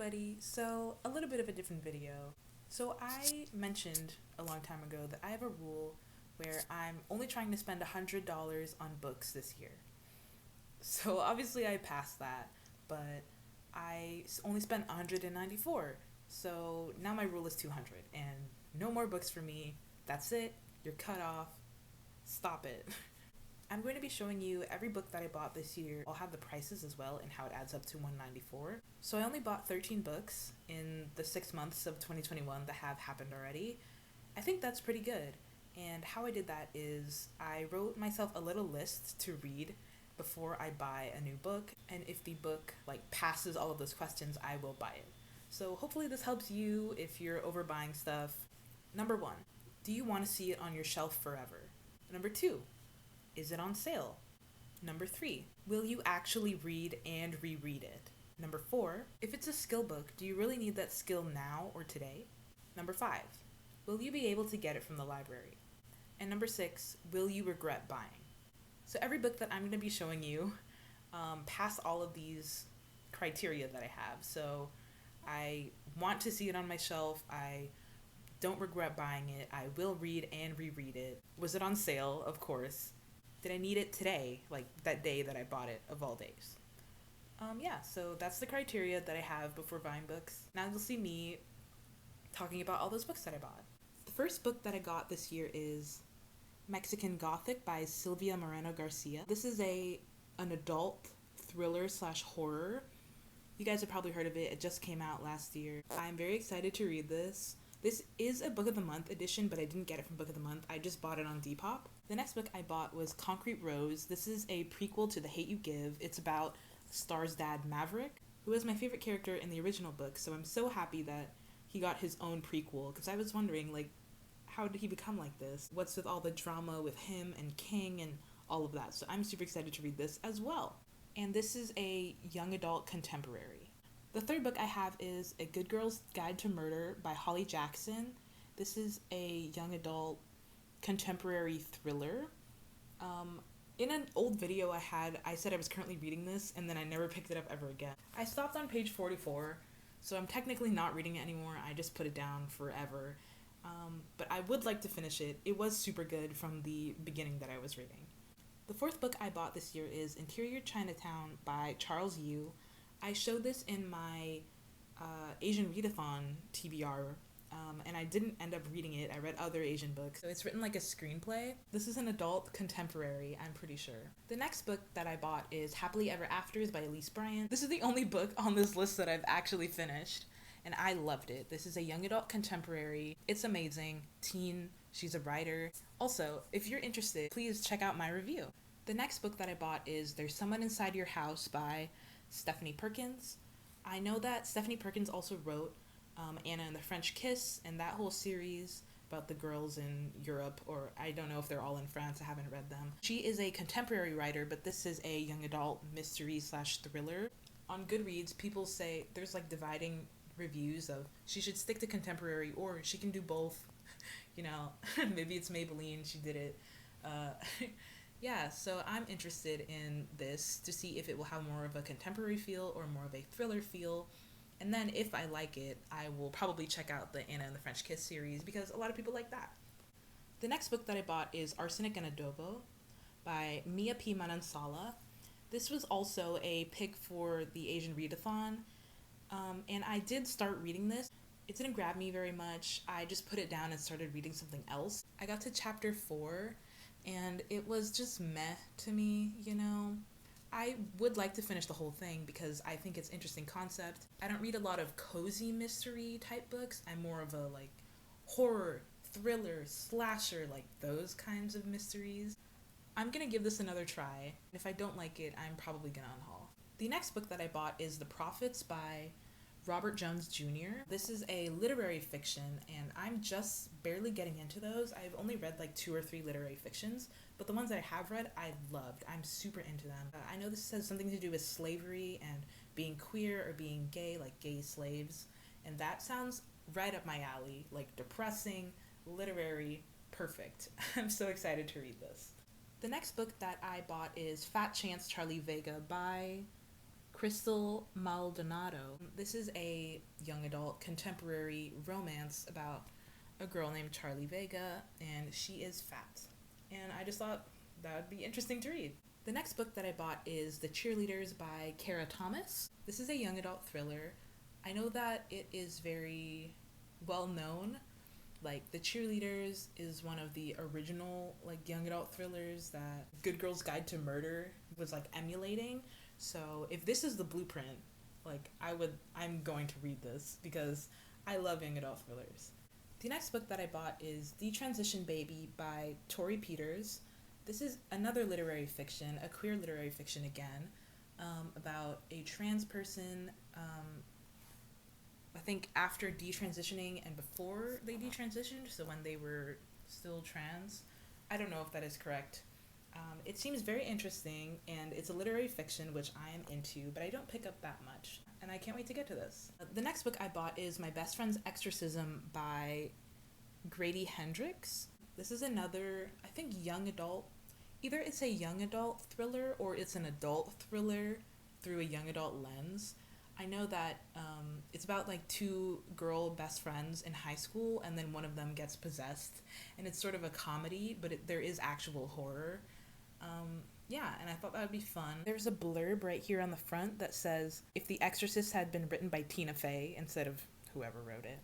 everybody, so a little bit of a different video. So I mentioned a long time ago that I have a rule where I'm only trying to spend $100 on books this year. So obviously I passed that, but I only spent 194. So now my rule is 200 and no more books for me. That's it. You're cut off. Stop it. I'm going to be showing you every book that I bought this year. I'll have the prices as well and how it adds up to 194. So I only bought 13 books in the 6 months of 2021 that have happened already. I think that's pretty good. And how I did that is I wrote myself a little list to read before I buy a new book, and if the book passes all of those questions, I will buy it. So hopefully this helps you if you're overbuying stuff. Number 1, do you want to see it on your shelf forever? Number 2, is it on sale? Number 3, will you actually read and reread it? Number 4, if it's a skill book, do you really need that skill now or today? Number 5, will you be able to get it from the library? And number 6, will you regret buying? So every book that I'm going to be showing you pass all of these criteria that I have. So I want to see it on my shelf. I don't regret buying it. I will read and reread it. Was it on sale? Of course. Did I need it today, like that day that I bought it, of all days? So that's the criteria that I have before buying books. Now you'll see me talking about all those books that I bought. The first book that I got this year is Mexican Gothic by Silvia Moreno Garcia. This is an adult thriller / horror. You guys have probably heard of it. It just came out last year. I'm very excited to read this. This is a Book of the Month edition, but I didn't get it from Book of the Month. I just bought it on Depop. The next book I bought was Concrete Rose. This is a prequel to The Hate You Give. It's about Star's dad, Maverick, who was my favorite character in the original book, so I'm so happy that he got his own prequel, because I was wondering, how did he become like this? What's with all the drama with him and King and all of that? So I'm super excited to read this as well. And this is a young adult contemporary. The third book I have is A Good Girl's Guide to Murder by Holly Jackson. This is a young adult contemporary thriller. In an old video I said I was currently reading this, and then I never picked it up ever again. I stopped on page 44, so I'm technically not reading it anymore. I just put it down forever. But I would like to finish it. It was super good from the beginning that I was reading. The fourth book I bought this year is Interior Chinatown by Charles Yu. I showed this in my Asian Readathon TBR, and I didn't end up reading it. I read other Asian books. So it's written like a screenplay. This is an adult contemporary, I'm pretty sure. The next book that I bought is Happily Ever Afters by Elise Bryant. This is the only book on this list that I've actually finished, and I loved it. This is a young adult contemporary. It's amazing. Teen. She's a writer. Also, if you're interested, please check out my review. The next book that I bought is There's Someone Inside Your House by Stephanie Perkins. I know that Stephanie Perkins also wrote Anna and the French Kiss and that whole series about the girls in Europe, or I don't know if they're all in France, I haven't read them. She is a contemporary writer, but this is a young adult mystery / thriller. On Goodreads, people say there's dividing reviews of she should stick to contemporary or she can do both. Maybe it's Maybelline, she did it. So I'm interested in this to see if it will have more of a contemporary feel or more of a thriller feel. And then if I like it, I will probably check out the Anna and the French Kiss series because a lot of people like that. The next book that I bought is Arsenic and Adobo by Mia P. Manansala. This was also a pick for the Asian Readathon. And I did start reading this. It didn't grab me very much. I just put it down and started reading something else. I got to chapter 4 and it was just meh to me, I would like to finish the whole thing because I think it's interesting concept. I don't read a lot of cozy mystery type books. I'm more of a horror, thriller, slasher, those kinds of mysteries. I'm gonna give this another try. If I don't like it, I'm probably gonna unhaul. The next book that I bought is The Prophets by Robert Jones Jr. This is a literary fiction, and I'm just barely getting into those. I've only read 2 or 3 literary fictions, but the ones that I have read, I loved. I'm super into them. I know this has something to do with slavery and being queer or being gay, gay slaves, and that sounds right up my alley, depressing, literary, perfect. I'm so excited to read this. The next book that I bought is Fat Chance Charlie Vega by Crystal Maldonado. This is a young adult contemporary romance about a girl named Charlie Vega, and she is fat. And I just thought that would be interesting to read. The next book that I bought is The Cheerleaders by Kara Thomas. This is a young adult thriller. I know that it is very well known. Like, The Cheerleaders is one of the original like young adult thrillers that Good Girl's Guide to Murder was like emulating. So if this is the blueprint, like I'm going to read this because I love young adult thrillers. The next book that I bought is Detransition Baby by Tori Peters. This is another literary fiction, a queer literary fiction again, about a trans person, I think after detransitioning and before they detransitioned, so when they were still trans. I don't know if that is correct. It seems very interesting, and it's a literary fiction, which I am into, but I don't pick up that much, and I can't wait to get to this. The next book I bought is My Best Friend's Exorcism by Grady Hendrix. This is another, I think, young adult. Either it's a young adult thriller or it's an adult thriller through a young adult lens. I know that it's about like two girl best friends in high school, and then one of them gets possessed, and it's sort of a comedy, but there is actual horror. Yeah, and I thought that would be fun. There's a blurb right here on the front that says, if The Exorcist had been written by Tina Fey instead of whoever wrote it.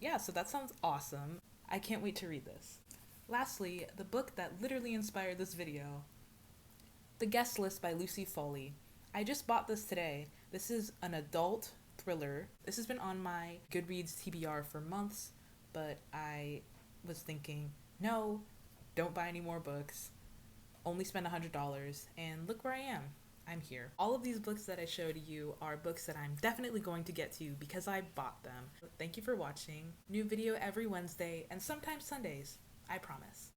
Yeah, so that sounds awesome. I can't wait to read this. Lastly, the book that literally inspired this video, The Guest List by Lucy Foley. I just bought this today. This is an adult thriller. This has been on my Goodreads TBR for months, but I was thinking, no, don't buy any more books. Only spend $100, and look where I am. I'm here. All of these books that I showed you are books that I'm definitely going to get to because I bought them. Thank you for watching. New video every Wednesday and sometimes Sundays. I promise.